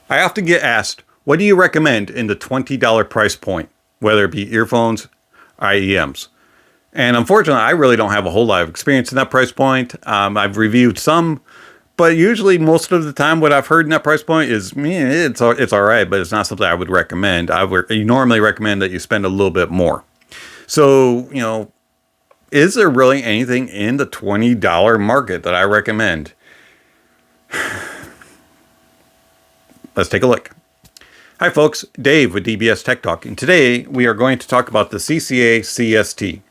I often get asked, what do you recommend in the $20 price point, whether it be earphones or IEMs? And unfortunately, I really don't have a whole lot of experience in that price point. I've reviewed some, but usually most of the time what I've heard in that price point is, it's all right, but it's not something I would recommend. I would normally recommend that you spend a little bit more. So, is there really anything in the $20 market that I recommend? Let's take a look. Hi folks, Dave with DBS Tech Talk, and today we are going to talk about the CCA CST.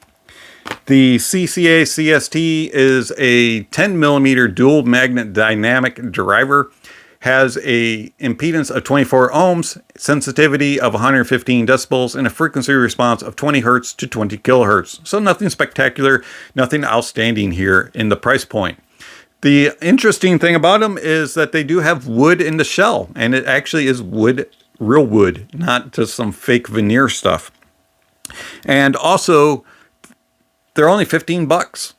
The CCA CST is a 10mm dual magnet dynamic driver, has a impedance of 24 ohms, sensitivity of 115 decibels, and a frequency response of 20 hertz to 20 kilohertz. So nothing spectacular, nothing outstanding here in the price point. The interesting thing about them is that they do have wood in the shell, and it actually is wood, real wood, not just some fake veneer stuff. And also, they're only 15 bucks.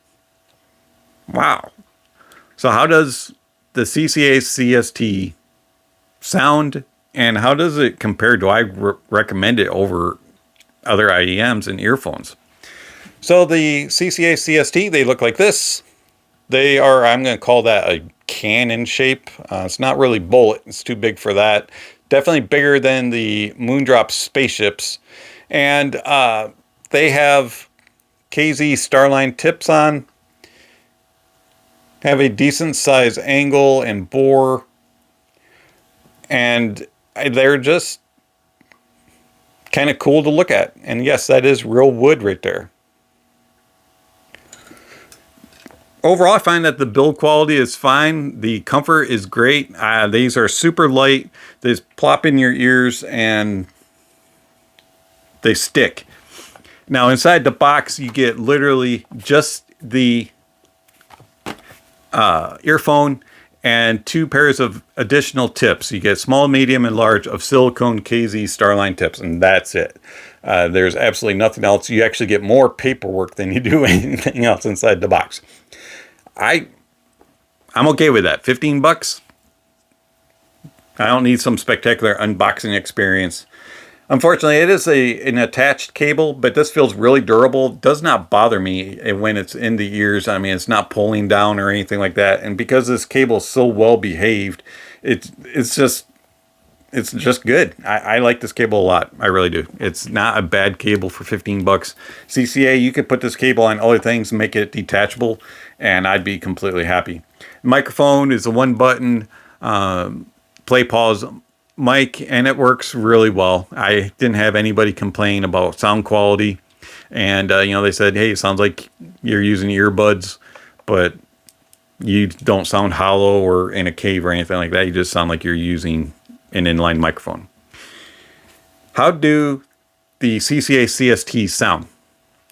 Wow. So how does the CCA CST sound, and how does it compare? Do I recommend it over other IEMs and earphones? So the CCA CST, they look like this. They are, I'm going to call that a cannon shape. It's not really bullet. It's too big for that. Definitely bigger than the Moondrop spaceships. And they have KZ Starline tips on. Have a decent size angle and bore. And they're just kind of cool to look at. And yes, that is real wood right there. Overall, I find that the build quality is fine. The comfort is great. These are super light. They just plop in your ears and they stick. Now, inside the box, you get literally just the earphone and 2 pairs of additional tips. You get small, medium, and large of silicone KZ Starline tips, and that's it. There's absolutely nothing else. You actually get more paperwork than you do anything else inside the box. I'm okay with that. 15 bucks. I don't need some spectacular unboxing experience. Unfortunately, it is an attached cable, but this feels really durable. It does not bother me when it's in the ears. I mean, it's not pulling down or anything like that. And because this cable is so well behaved, it's just good. I like this cable a lot. I really do. It's not a bad cable for 15 bucks. CCA, you could put this cable on other things and make it detachable, and I'd be completely happy. Microphone is a 1-button play pause mic, and it works really well. I didn't have anybody complain about sound quality, and they said, hey, it sounds like you're using earbuds, but you don't sound hollow or in a cave or anything like that. You just sound like you're using an inline microphone. How do the CCA CST sound?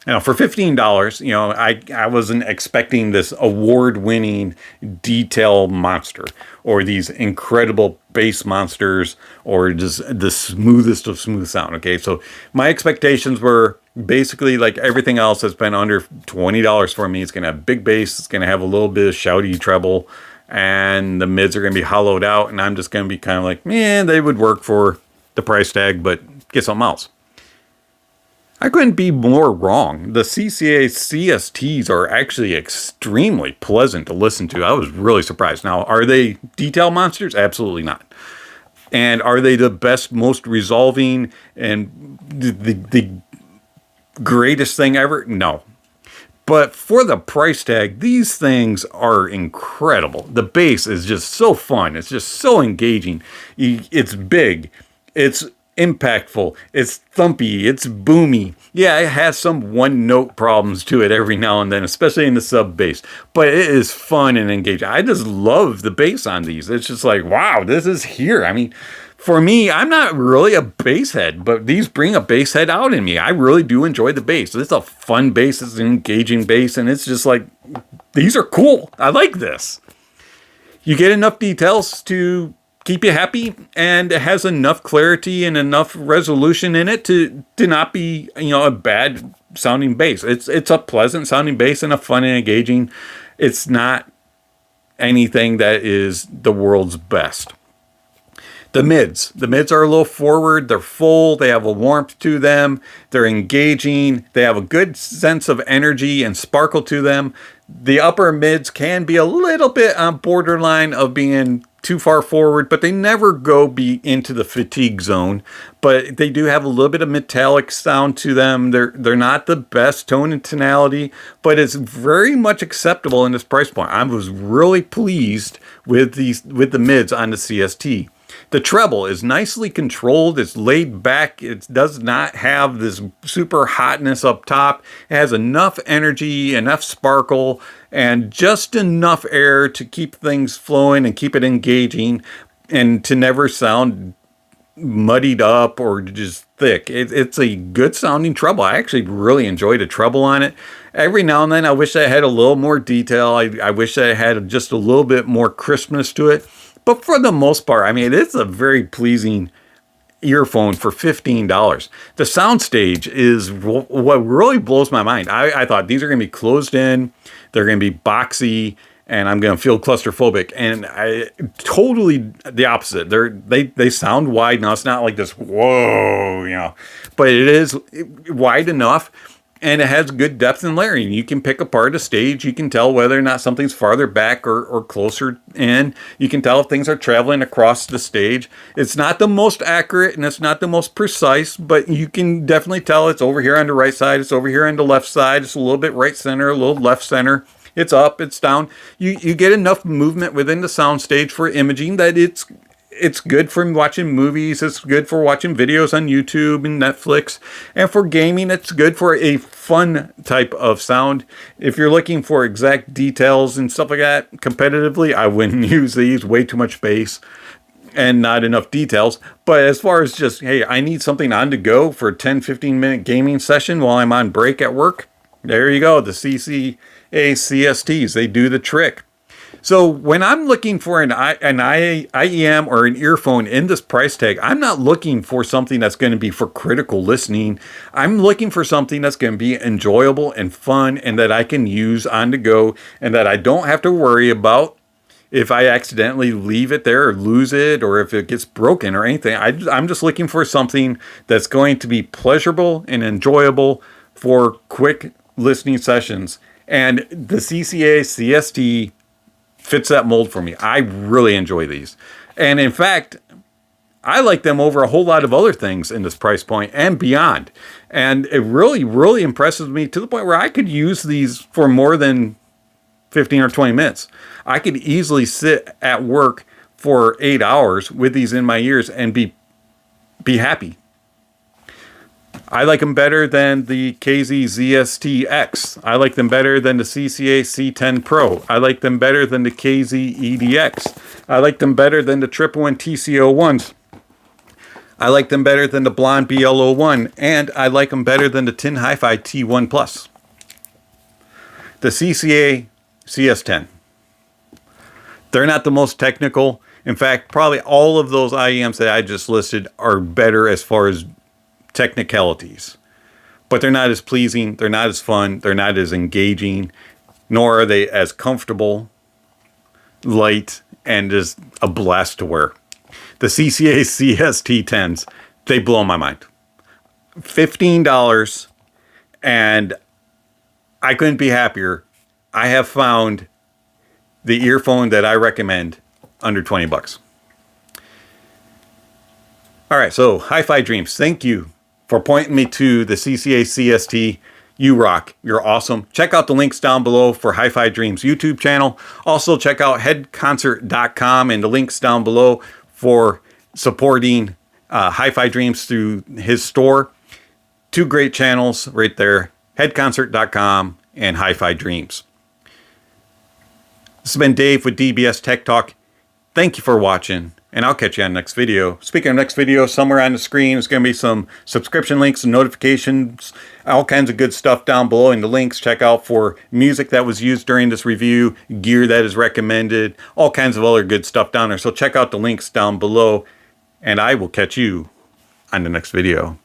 Now, for $15, I wasn't expecting this award-winning detail monster or these incredible bass monsters or just the smoothest of smooth sound. Okay, so my expectations were basically like everything else that's been under $20 for me. It's going to have big bass. It's going to have a little bit of shouty treble, and the mids are going to be hollowed out, and I'm just going to be kind of like, they would work for the price tag, but get something else. I couldn't be more wrong. The CCA CSTs are actually extremely pleasant to listen to. I was really surprised. Now, are they detail monsters? Absolutely not. And are they the best, most resolving, and the greatest thing ever? No. But for the price tag, these things are incredible. The bass is just so fun. It's just so engaging. It's big. It's impactful. It's thumpy. It's boomy. Yeah, it has some one-note problems to it every now and then, especially in the sub bass. But it is fun and engaging. I just love the bass on these. It's just like, wow, this is here. I mean, for me, I'm not really a bass head, but these bring a bass head out in me. I really do enjoy the bass. It's a fun bass. It's an engaging bass, and it's just like, these are cool. I like this. You get enough details to keep you happy, and it has enough clarity and enough resolution in it to not be, a bad sounding bass. It's a pleasant sounding bass and a fun and engaging. It's not anything that is the world's best. The mids. The mids are a little forward. They're full. They have a warmth to them. They're engaging. They have a good sense of energy and sparkle to them. The upper mids can be a little bit on borderline of being too far forward, but they never go into the fatigue zone. But they do have a little bit of metallic sound to them. They're not the best tone and tonality, but it's very much acceptable in this price point. I was really pleased with the mids on the CST. The treble is nicely controlled. It's laid back. It does not have this super hotness up top. It has enough energy, enough sparkle, and just enough air to keep things flowing and keep it engaging and to never sound muddied up or just thick. It's a good sounding treble. I actually really enjoyed a treble on it. Every now and then I wish I had a little more detail. I wish I had just a little bit more crispness to it. But for the most part, I mean, it's a very pleasing earphone for $15. The soundstage is what really blows my mind. I thought these are going to be closed in, they're going to be boxy, and I'm going to feel claustrophobic. And totally the opposite. They sound wide. Now, it's not like this, whoa, you know, but it is wide enough. And it has good depth and layering. You can pick apart a stage. You can tell whether or not something's farther back or closer in. You can tell if things are traveling across the stage. It's not the most accurate and it's not the most precise, but you can definitely tell it's over here on the right side. It's over here on the left side. It's a little bit right center, a little left center. It's up, it's down. You get enough movement within the soundstage for imaging that it's good for watching movies. It's good for watching videos on YouTube and Netflix. And for gaming, it's good for a fun type of sound. If you're looking for exact details and stuff like that, competitively, I wouldn't use these. Way too much bass and not enough details. But as far as just, hey, I need something on to go for a 10-15 minute gaming session while I'm on break at work, there you go. The CCA CSTs, they do the trick. So when I'm looking for an IEM or an earphone in this price tag, I'm not looking for something that's going to be for critical listening. I'm looking for something that's going to be enjoyable and fun and that I can use on the go and that I don't have to worry about if I accidentally leave it there or lose it or if it gets broken or anything. I'm just looking for something that's going to be pleasurable and enjoyable for quick listening sessions. And the CCA CST fits that mold for me. I really enjoy these. And in fact, I like them over a whole lot of other things in this price point and beyond. And it really, really impresses me to the point where I could use these for more than 15 or 20 minutes. I could easily sit at work for 8 hours with these in my ears and be happy. I like them better than the KZ ZST-X. I like them better than the CCA C10 Pro. I like them better than the KZ EDX. I like them better than the Triple One TC01s. I like them better than the Blonde BL01. And I like them better than the Tin Hi-Fi T1 Plus. The CCA CS10. They're not the most technical. In fact, probably all of those IEMs that I just listed are better as far as technicalities, but they're not as pleasing, they're not as fun, they're not as engaging, nor are they as comfortable, light, and just a blast to wear. The CCA CST 10s, they blow my mind. $15, and I couldn't be happier. I have found the earphone that I recommend under 20 bucks. All right, so Hi-Fi Dreams, thank you for pointing me to the CCA CST. You rock. You're awesome. Check out the links down below for Hi-Fi Dreams YouTube channel. Also check out headconcert.com and the links down below for supporting Hi-Fi Dreams through his store. Two great channels right there, headconcert.com and Hi-Fi Dreams. This has been Dave with DBS Tech Talk. Thank you for watching, and I'll catch you on the next video. Speaking of next video, somewhere on the screen is going to be some subscription links and notifications, all kinds of good stuff down below in the links. Check out for music that was used during this review, gear that is recommended, all kinds of other good stuff down there. So check out the links down below, and I will catch you on the next video.